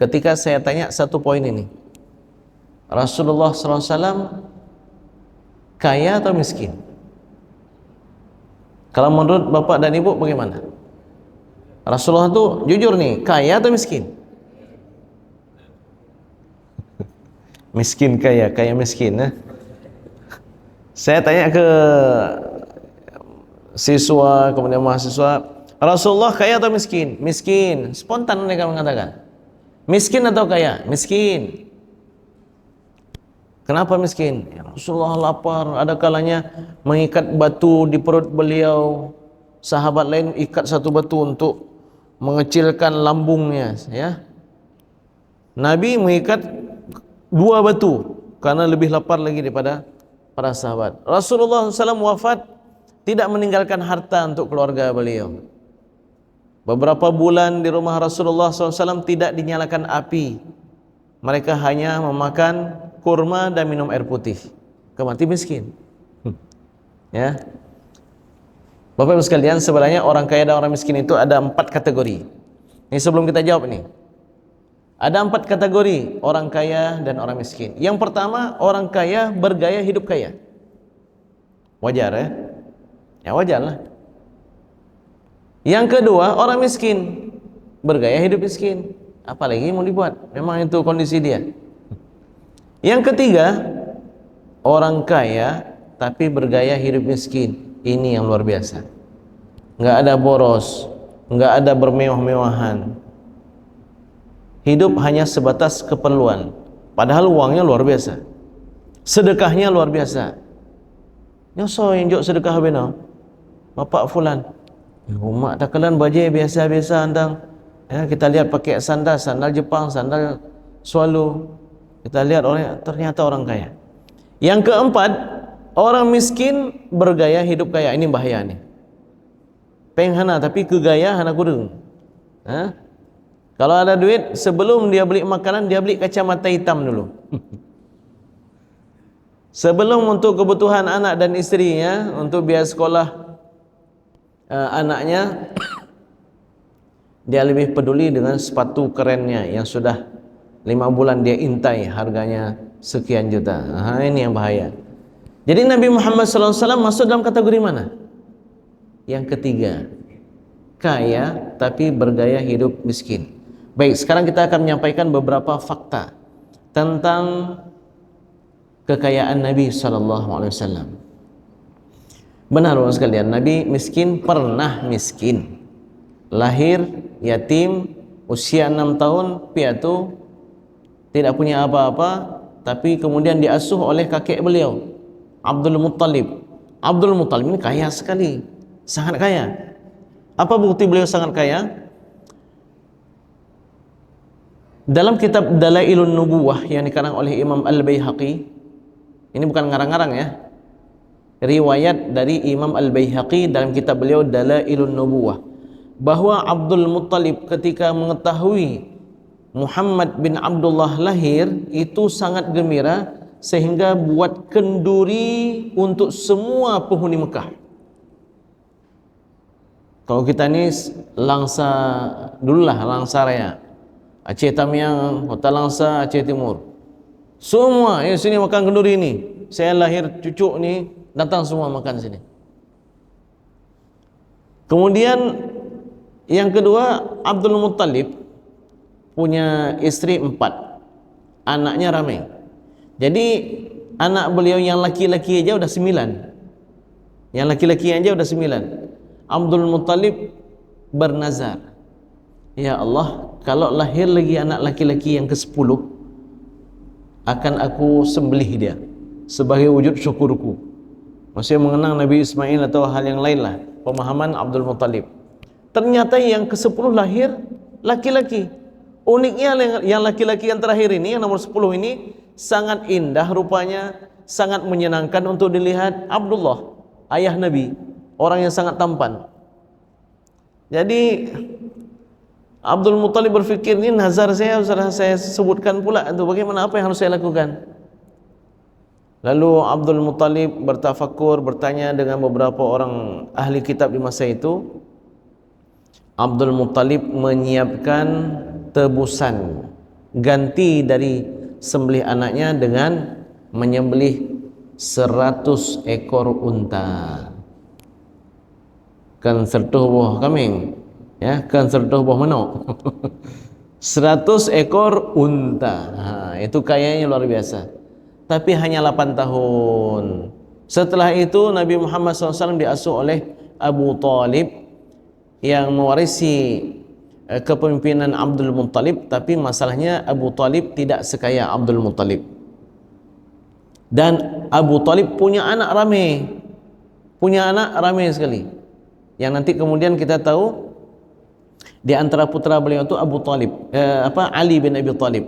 ketika saya tanya satu poin ini, Rasulullah SAW kaya atau miskin? Kalau menurut bapak dan ibu bagaimana? Rasulullah itu jujur nih, kaya atau miskin? Miskin kaya, kaya miskin. Saya tanya ke siswa, kemudian mahasiswa, Rasulullah kaya atau miskin? Miskin. Spontan mereka mengatakan. Miskin atau kaya? Miskin. Kenapa miskin? Ya, Rasulullah lapar, ada kalanya mengikat batu di perut beliau. Sahabat lain ikat satu batu untuk mengecilkan lambungnya, ya. Nabi mengikat 2 batu karena lebih lapar lagi daripada para sahabat. Rasulullah SAW wafat tidak meninggalkan harta untuk keluarga beliau. Beberapa bulan di rumah Rasulullah SAW tidak dinyalakan api. Mereka hanya memakan kurma dan minum air putih. Mati miskin. Ya. Bapak Ibu sekalian, sebenarnya orang kaya dan orang miskin itu ada 4 kategori. Ini sebelum kita jawab nih. Ada 4 kategori orang kaya dan orang miskin. Yang pertama, orang kaya bergaya hidup kaya. Wajar ya? Ya wajar lah. Yang kedua, orang miskin bergaya hidup miskin. Apalagi mau dibuat, memang itu kondisi dia. Yang ketiga, orang kaya tapi bergaya hidup miskin. Ini yang luar biasa. Nggak ada boros, nggak ada bermewah-mewahan. Hidup hanya sebatas keperluan. Padahal uangnya luar biasa. Sedekahnya luar biasa. Nyoso yang jok sedekah benar. Bapak fulan. Umat takalan baju biasa-biasa andang. Ya, kita lihat pakai sandal Jepang, sandal swallow. Kita lihat ternyata orang kaya. Yang keempat, orang miskin bergaya hidup kaya. Ini bahaya nih. Penghana tapi kegaya hana kurung. Kalau ada duit, sebelum dia beli makanan, dia beli kacamata hitam dulu. Sebelum untuk kebutuhan anak dan istrinya, untuk biaya sekolah anaknya, dia lebih peduli dengan sepatu kerennya yang sudah 5 bulan dia intai, harganya sekian juta. Ini yang bahaya. Jadi Nabi Muhammad SAW masuk dalam kategori mana? Yang ketiga, kaya tapi bergaya hidup miskin. Baik, sekarang kita akan menyampaikan beberapa fakta tentang kekayaan Nabi SAW. Benar bapak sekalian, Nabi miskin, pernah miskin. Lahir yatim, usia 6 tahun, piatu, tidak punya apa-apa, tapi kemudian diasuh oleh kakek beliau, Abdul Muttalib. Abdul Muttalib ini kaya sekali, sangat kaya. Apa bukti beliau sangat kaya? Dalam kitab Dalailun Nubuwah yang dikarang oleh Imam Al-Baihaqi, ini bukan ngarang-ngarang ya, riwayat dari Imam Al-Baihaqi dalam kitab beliau Dalailun Nubuwah, bahwa Abdul Muttalib ketika mengetahui Muhammad bin Abdullah lahir itu sangat gembira sehingga buat kenduri untuk semua penghuni Mekah. Kalau kita ini Langsa dululah, Langsa Raya, Aceh Tamiang, Kota Langsa, Aceh Timur, semua sini makan kenduri ini. Saya lahir cucu ni datang semua makan sini. Kemudian yang kedua, Abdul Muttalib punya istri 4, anaknya ramai. Jadi anak beliau yang laki-laki aja udah 9. Yang laki-laki aja udah 9. Abdul Muttalib bernazar, ya Allah, kalau lahir lagi anak laki-laki yang ke-10, akan aku sembelih dia sebagai wujud syukurku. Maksudnya mengenang Nabi Ismail atau hal yang lain lah, pemahaman Abdul Muttalib. Ternyata yang ke-10 lahir laki-laki. Uniknya yang laki-laki yang terakhir ini, yang nomor 10 ini, sangat indah rupanya, sangat menyenangkan untuk dilihat. Abdullah, ayah Nabi, orang yang sangat tampan. Jadi Abdul Muttalib berfikir, ini nazar saya sudah saya sebutkan pula, itu bagaimana, apa yang harus saya lakukan? Lalu Abdul Muttalib bertafakur, bertanya dengan beberapa orang ahli kitab di masa itu. Abdul Muttalib menyiapkan tebusan ganti dari sembelih anaknya dengan menyembelih 100 ekor unta. Kan sertuh buah kambing, ya, kan sertuh buah manok. 100 ekor unta. Itu kayanya luar biasa. Tapi hanya 8 tahun. Setelah itu Nabi Muhammad SAW diasuh oleh Abu Talib yang mewarisi kepemimpinan Abdul Muttalib, tapi masalahnya Abu Talib tidak sekaya Abdul Muttalib. Dan Abu Talib punya anak ramai sekali. Yang nanti kemudian kita tahu di antara putra beliau itu Abu Talib, Ali bin Abi Talib.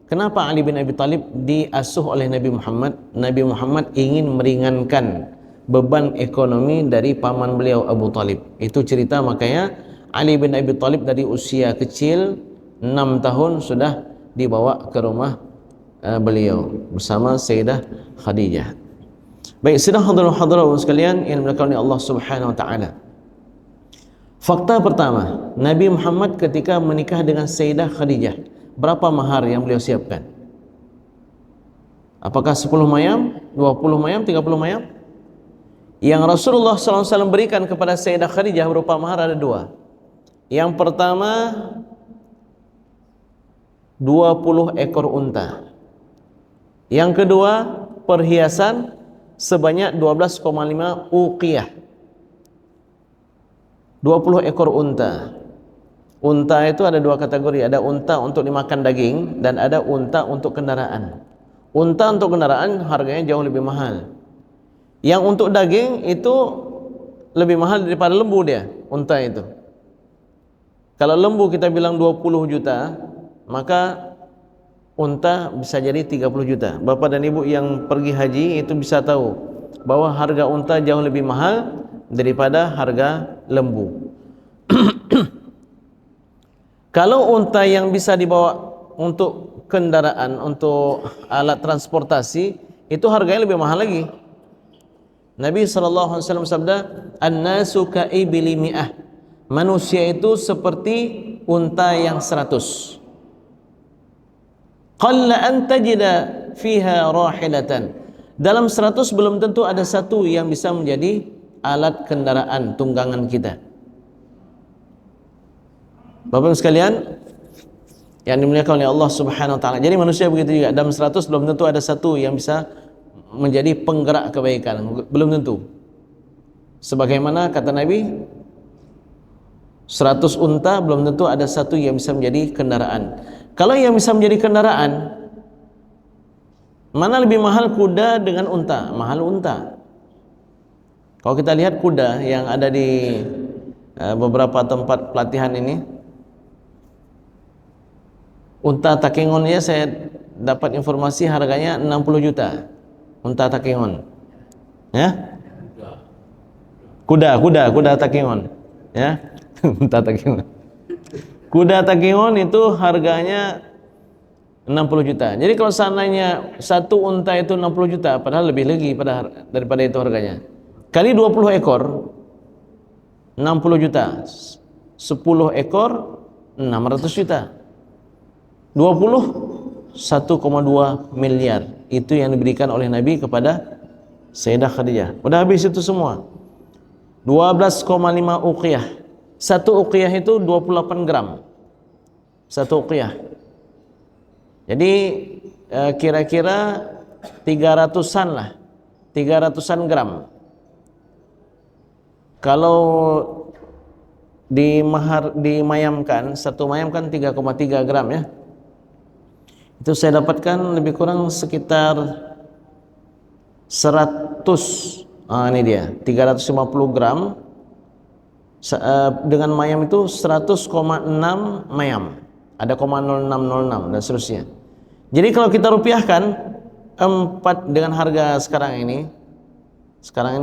Kenapa Ali bin Abi Talib diasuh oleh Nabi Muhammad? Nabi Muhammad ingin meringankan beban ekonomi dari paman beliau Abu Talib. Itu cerita, makanya Ali bin Abi Talib dari usia kecil 6 tahun sudah dibawa ke rumah beliau bersama Sayyidah Khadijah. Baik, sidang hadirin sekalian yang dimuliakan oleh Allah Subhanahu wa taala. Fakta pertama, Nabi Muhammad ketika menikah dengan Sayyidah Khadijah, berapa mahar yang beliau siapkan? Apakah 10 mayam, 20 mayam, 30 mayam? Yang Rasulullah SAW berikan kepada Sayyidah Khadijah berupa mahar ada 2. Yang pertama 20 ekor unta. Yang kedua perhiasan sebanyak 12,5 uqiyah. 20 ekor unta. Unta itu ada 2 kategori, ada unta untuk dimakan daging dan ada unta untuk kendaraan. Unta untuk kendaraan harganya jauh lebih mahal. Yang untuk daging itu lebih mahal daripada lembu dia, unta itu. Kalau lembu kita bilang 20 juta, maka unta bisa jadi 30 juta. Bapak dan Ibu yang pergi haji itu bisa tahu bahwa harga unta jauh lebih mahal daripada harga lembu. Kalau unta yang bisa dibawa untuk kendaraan, untuk alat transportasi, itu harganya lebih mahal lagi. Nabi SAW sabda, "An-nasu ka'ibili mi'ah." Manusia itu seperti unta yang 100. Qalla an tajida fiha rahilatan. Dalam 100 belum tentu ada satu yang bisa menjadi alat kendaraan tunggangan kita. Bapak sekalian yang dimuliakan oleh Allah Subhanahu wa taala. Jadi manusia begitu juga. Dalam 100 belum tentu ada satu yang bisa menjadi penggerak kebaikan, belum tentu. Sebagaimana kata Nabi, 100 unta belum tentu ada satu yang bisa menjadi kendaraan. Kalau yang bisa menjadi kendaraan, mana lebih mahal, kuda dengan unta? Mahal unta. Kalau kita lihat kuda yang ada di beberapa tempat pelatihan ini, unta takengonnya saya dapat informasi harganya 60 juta. Unta takengon. Ya? Kuda takengon. Ya? Unta takengon. Kuda takengon itu harganya 60 juta. Jadi kalau seandainya satu unta itu 60 juta, padahal lebih lagi daripada itu harganya. Kali 20 ekor 60 juta. 10 ekor 600 juta. 20 1,2 miliar. Itu yang diberikan oleh Nabi kepada Sayyidah Khadijah. Udah habis itu semua. 12,5 uqiyah. Satu uqiyah itu 28 gram. Satu uqiyah. Jadi kira-kira 300-an lah. 300-an gram. Kalau dimayamkan, satu mayam kan 3,3 gram ya. Itu saya dapatkan lebih kurang sekitar 100. Ini dia, 350 gram. Dengan mayam itu 100,6 mayam. Ada 0,0606 dan seterusnya. Jadi kalau kita rupiahkan 4 dengan harga sekarang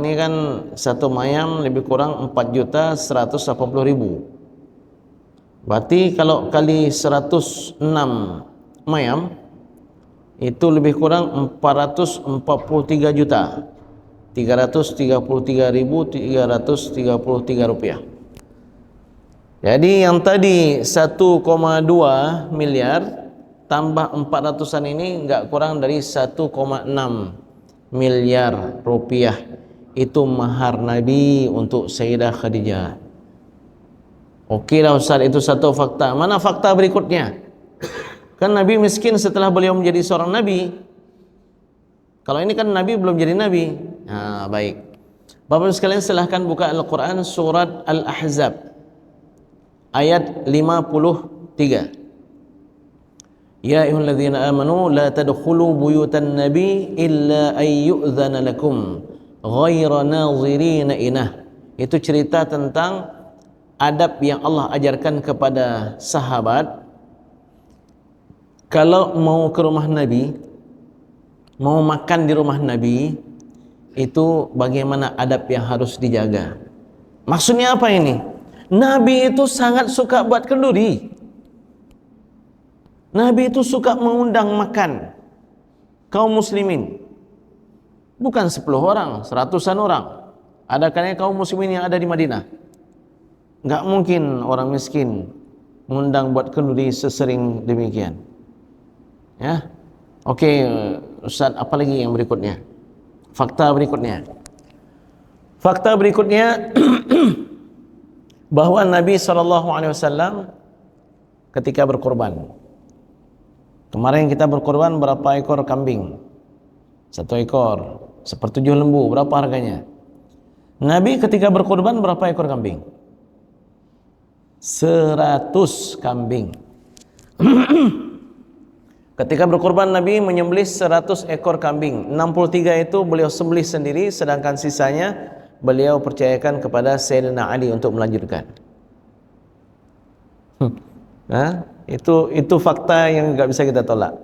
ini kan satu mayam lebih kurang 4.180.000. Berarti kalau kali 106 mayam itu lebih kurang 443 juta. 333.333 rupiah. Jadi yang tadi 1,2 miliar tambah 400-an ini enggak kurang dari 1,6 miliar rupiah. Itu mahar Nabi untuk Sayyidah Khadijah. Okeylah Ustaz, itu satu fakta. Mana fakta berikutnya? Kan Nabi miskin setelah beliau menjadi seorang Nabi. Kalau ini kan Nabi belum jadi Nabi. Baik. Bapak-Ibu sekalian, silahkan buka Al-Quran surat Al-Ahzab ayat 53. Ya ayyuhalladzina amanu la tadkhulu buyutan nabi illa ay yu'dzana lakum ghaira nadhirina inah. Itu cerita tentang adab yang Allah ajarkan kepada sahabat kalau mau ke rumah Nabi, mau makan di rumah Nabi, itu bagaimana adab yang harus dijaga. Maksudnya apa ini? Nabi itu sangat suka buat kenduri. Nabi itu suka mengundang makan kaum muslimin. Bukan 10 orang, 100-an orang. Ada kalanya kaum muslimin yang ada di Madinah. Enggak mungkin orang miskin mengundang buat kenduri sesering demikian. Ya. Okey, Ustaz, apa lagi yang berikutnya? Fakta berikutnya. Fakta berikutnya bahwa Nabi SAW ketika berkorban. Kemarin kita berkorban berapa ekor kambing? 1 ekor. 1/7 lembu, berapa harganya? Nabi ketika berkorban berapa ekor kambing? 100 kambing. Ketika berkorban Nabi menyembelih 100 ekor kambing. 63 itu beliau sembelih sendiri, sedangkan sisanya beliau percayakan kepada Sayyidina Ali untuk melanjutkan. Itu fakta yang enggak bisa kita tolak.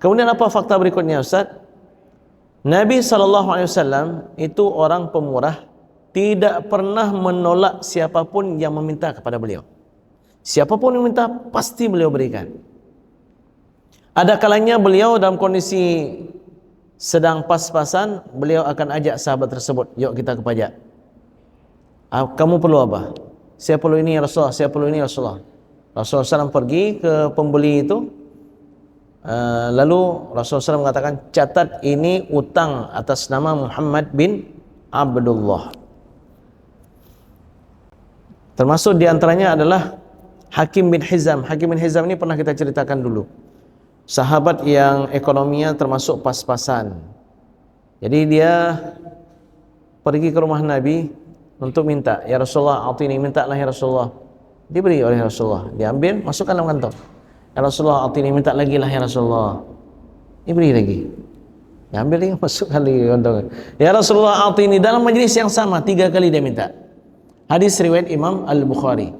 Kemudian apa fakta berikutnya, Ustaz? Nabi SAW itu orang pemurah, tidak pernah menolak siapapun yang meminta kepada beliau. Siapapun yang minta pasti beliau berikan. Ada kalanya beliau dalam kondisi sedang pas-pasan, beliau akan ajak sahabat tersebut, yuk kita ke pajak. Kamu perlu apa? Saya perlu ini ya Rasulullah, saya perlu ini ya Rasulullah. Rasulullah SAW pergi ke pembeli itu, lalu Rasulullah SAW mengatakan, catat ini utang atas nama Muhammad bin Abdullah. Termasuk diantaranya adalah Hakim bin Hizam. Hakim bin Hizam ini pernah kita ceritakan dulu. Sahabat yang ekonominya termasuk pas-pasan. Jadi dia pergi ke rumah Nabi untuk minta, ya Rasulullah, atini, mintalah ya Rasulullah. Diberi oleh Rasulullah. Diambil, masukkan dalam kantong. Ya Rasulullah, atini, minta lagi lah ya Rasulullah. Diberi lagi. Diambil lagi, masukkan lagi kantong. Ya Rasulullah, atini, dalam majlis yang sama 3 kali dia minta. Hadis riwayat Imam Al-Bukhari.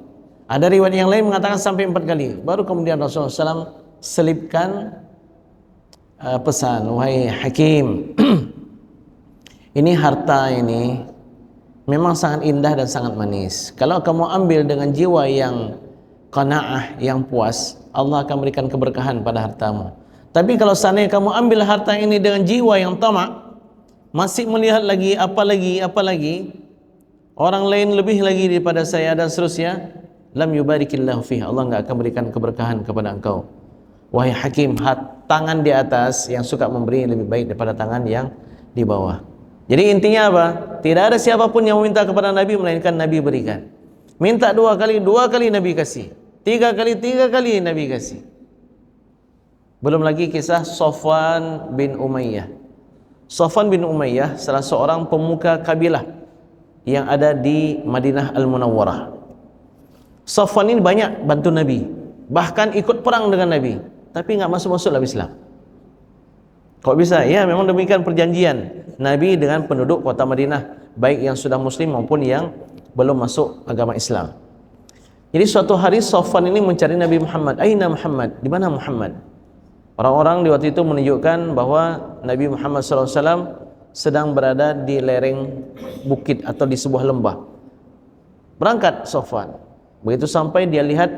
Ada riwayat yang lain mengatakan sampai 4 kali. Baru kemudian Rasulullah SAW selipkan pesan, wahai Hakim, ini harta ini memang sangat indah dan sangat manis. Kalau kamu ambil dengan jiwa yang qanaah, yang puas, Allah akan berikan keberkahan pada hartamu. Tapi kalau seandainya kamu ambil harta ini dengan jiwa yang tamak, masih melihat lagi, apa lagi, orang lain lebih lagi daripada saya dan seterusnya, lam yubarikillahu fiha, Allah enggak akan berikan keberkahan kepada engkau. Wahai Hakim, tangan di atas yang suka memberi lebih baik daripada tangan yang di bawah. Jadi intinya apa? Tidak ada siapapun yang meminta kepada Nabi melainkan Nabi berikan. Minta 2 kali Nabi kasih. 3 kali Nabi kasih. Belum lagi kisah Safwan bin Umayyah. Safwan bin Umayyah salah seorang pemuka kabilah yang ada di Madinah Al-Munawwarah. Safwan ini banyak bantu Nabi, bahkan ikut perang dengan Nabi, tapi enggak masuk dalam Islam. Kok bisa? Ya, memang demikian perjanjian Nabi dengan penduduk kota Madinah, baik yang sudah muslim maupun yang belum masuk agama Islam. Jadi suatu hari Safwan ini mencari Nabi Muhammad. Aina Muhammad? Di mana Muhammad? Orang-orang di waktu itu menunjukkan bahwa Nabi Muhammad SAW sedang berada di lereng bukit atau di sebuah lembah. Berangkat Safwan. Begitu sampai dia lihat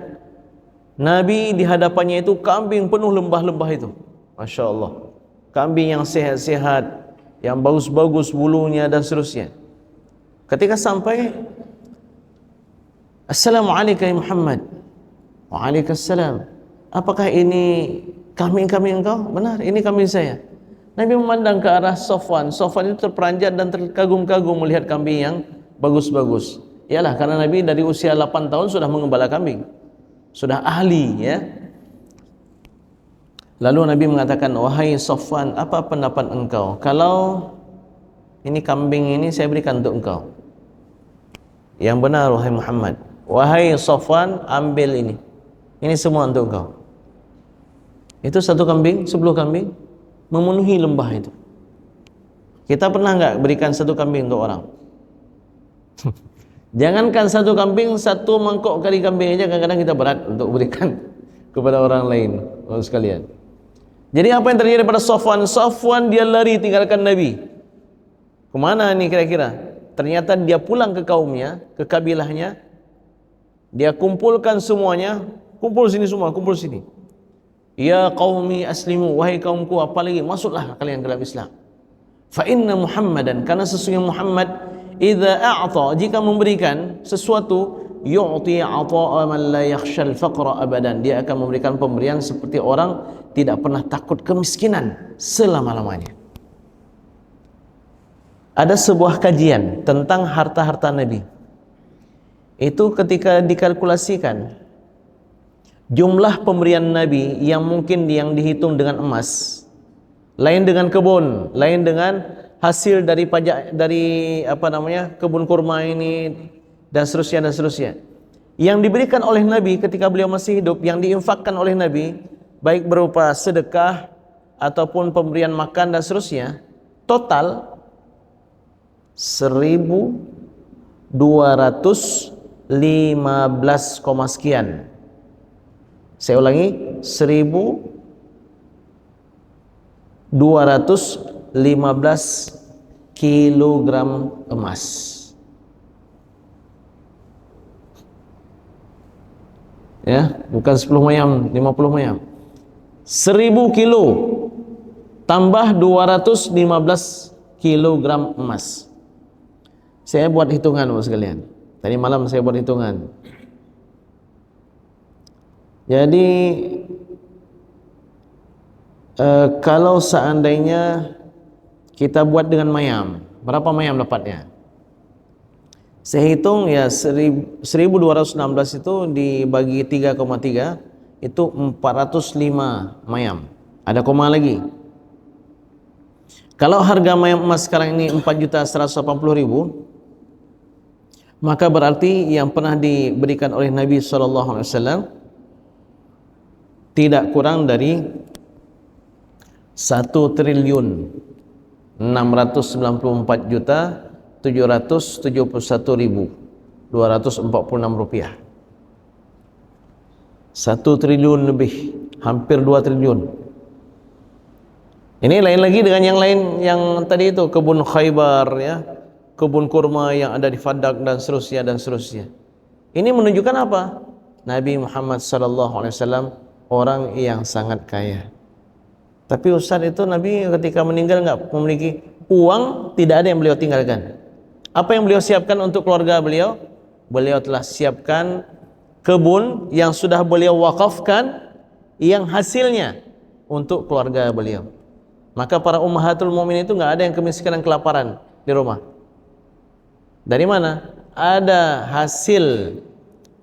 Nabi di hadapannya itu kambing penuh lembah-lembah itu. Masya Allah. Kambing yang sehat-sehat, yang bagus-bagus bulunya dan seterusnya. Ketika sampai, Assalamualaikum ya Muhammad. Waalaikumsalam. Apakah ini kambing-kambing engkau? Benar, ini kambing saya. Nabi memandang ke arah Safwan. Safwan itu terperanjat dan terkagum-kagum melihat kambing yang bagus-bagus. Iyalah, karena Nabi dari usia 8 tahun sudah mengembala kambing, sudah ahli, ya. Lalu Nabi mengatakan, wahai Safwan, apa pendapat engkau kalau ini kambing ini saya berikan untuk engkau? Yang benar, wahai Muhammad. Wahai Safwan, ambil ini semua untuk engkau. Itu satu kambing, 10 kambing memenuhi lembah itu. Kita pernah enggak berikan satu kambing untuk orang? Jangankan satu kambing, satu mangkok kari kambing aja kadang-kadang kita berat untuk berikan kepada orang lain, orang sekalian. Jadi apa yang terjadi pada Safwan? Safwan dia lari tinggalkan Nabi. Kemana nih kira-kira? Ternyata dia pulang ke kaumnya, ke kabilahnya. Dia kumpulkan semuanya, kumpul sini semua, kumpul sini. Ya qaumi aslimu, wahai kaumku, apalagi masuklah kalian ke dalam Islam. Fa inna Muhammadan, karena sesungguhnya Muhammad idza a'ta, jika memberikan sesuatu, yu'ti 'ata'a man la yakhshal faqra abadan, dia akan memberikan pemberian seperti orang tidak pernah takut kemiskinan selama-lamanya. Ada sebuah kajian tentang harta-harta Nabi. Itu ketika dikalkulasikan jumlah pemberian Nabi yang mungkin yang dihitung dengan emas, lain dengan kebun, lain dengan hasil dari pajak dari kebun kurma ini dan seterusnya. Yang diberikan oleh Nabi ketika beliau masih hidup, yang diinfakkan oleh Nabi, baik berupa sedekah ataupun pemberian makan dan seterusnya, total 1.215, sekian. Saya ulangi, 1.215 kilogram emas. Ya, bukan 10 mayam, 50 mayam. 1.000 kilo tambah 215 kilogram emas. Saya buat hitungan Bapak sekalian. Tadi malam saya buat hitungan. Jadi kalau seandainya kita buat dengan mayam, berapa mayam dapatnya? Saya hitung ya, 1.216 itu dibagi 3,3 itu 405 mayam. Ada koma lagi. Kalau harga mayam emas sekarang ini 4.180.000, maka berarti yang pernah diberikan oleh Nabi SAW tidak kurang dari 1.994.771.246 rupiah. 1 triliun lebih, hampir 2 triliun. Ini lain lagi dengan yang lain yang tadi itu, kebun Khaybar, ya, kebun kurma yang ada di Fadak dan seterusnya. Ini menunjukkan apa? Nabi Muhammad SAW orang yang sangat kaya. Tapi Ustaz, itu Nabi ketika meninggal enggak memiliki uang, tidak ada yang beliau tinggalkan. Apa yang beliau siapkan untuk keluarga beliau? Beliau telah siapkan kebun yang sudah beliau wakafkan, yang hasilnya untuk keluarga beliau. Maka para ummahatul mukminin itu enggak ada yang kemiskinan, kelaparan di rumah. Dari mana? Ada hasil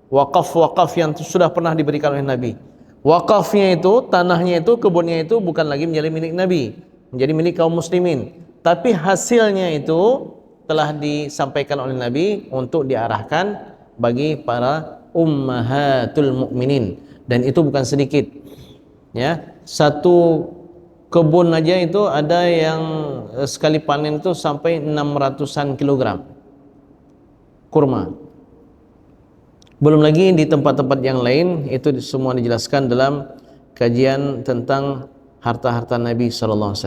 wakaf-wakaf yang sudah pernah diberikan oleh Nabi. Wakafnya itu, tanahnya itu, kebunnya itu bukan lagi menjadi milik Nabi, menjadi milik kaum muslimin. Tapi hasilnya itu telah disampaikan oleh Nabi untuk diarahkan bagi para ummahatul mukminin. Dan itu bukan sedikit. Ya, satu kebun aja itu ada yang sekali panen itu sampai 600-an kilogram kurma. Belum lagi di tempat-tempat yang lain, itu semua dijelaskan dalam kajian tentang harta-harta Nabi SAW.